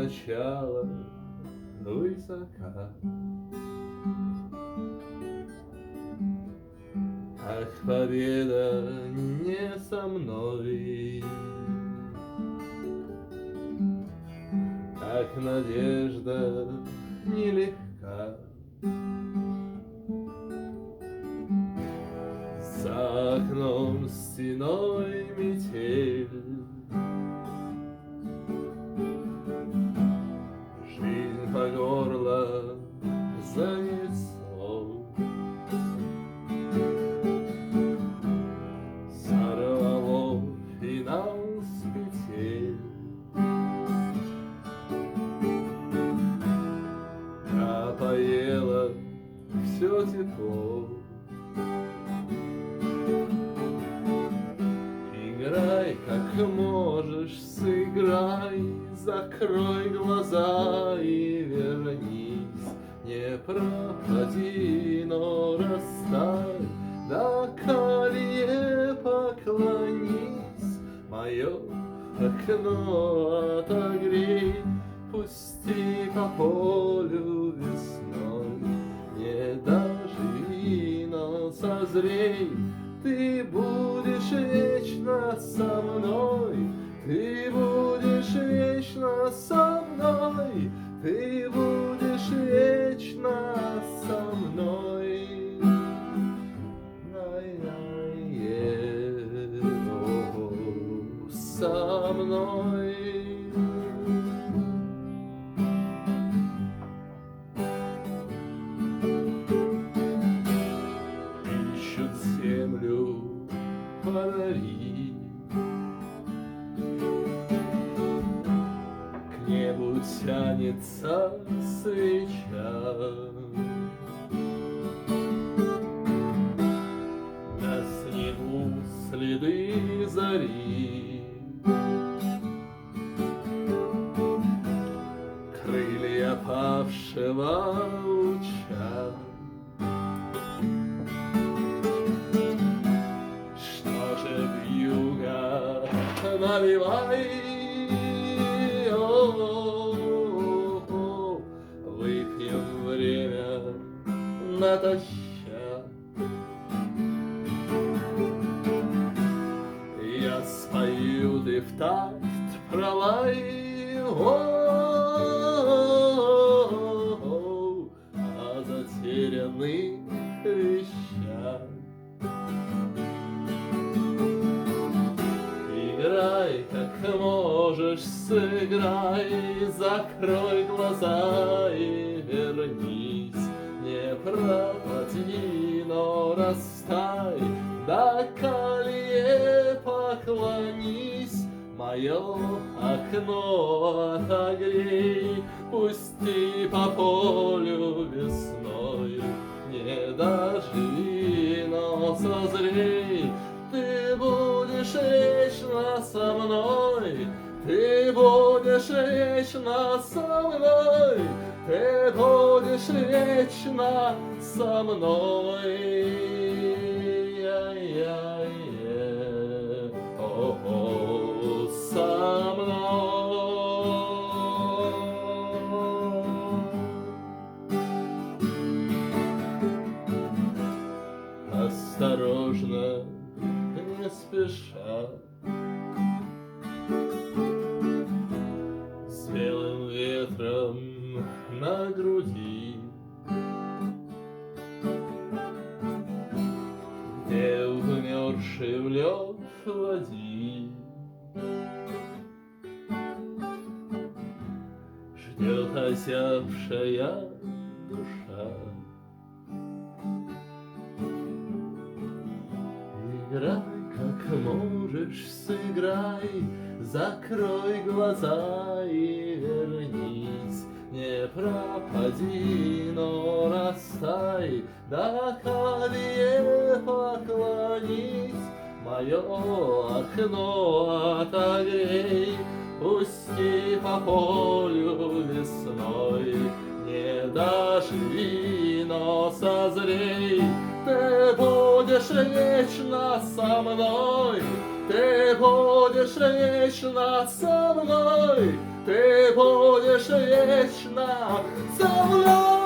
начала высока. Ах, победа не со мной, ах, надежда нелегка. За окном стеной метель, жизнь по горло занесло. Сорвало финал с петель, а поело все тепло. Играй, как можешь, сыграй, закрой глаза и вернись. Не пропади, но растай, до колье поклонись. Мое окно отогрей, пусти по полю весной. Не доживи, но созрей, ты будешь вечно со мной, ты будешь вечно со мной, ты будешь вечно со мной. Со мной. Ищут землю фонари, к небу тянется свеча. На снегу следы зари, крылья павшего луча. Что же вьюга, наливай, выпьем время натощак. Я спою, ты в такт пролай, о затерянных вещах. Играй, как можешь, сыграй, закрой глаза и вернись. Не пропади, но растай, до колье поклонись. Мое окно отогрей, пусти по полю весной. Не доживи, но созрей, ты будешь вечно со мной, ты будешь вечно со мной, ты будешь вечно со мной. Со мной. Осторожно, не спеша, с белым ветром на груди, где умерший в лед води ждет осевшая душа. Играй, как можешь, сыграй, закрой глаза и вернись. Не пропади, но растай, до колье поклонись. Мое окно отогрей, пусти по полю весной. Не доживи, но созрей, ты будешь вечно со мной, ты будешь вечно со мной, ты будешь будешь вечно со мной.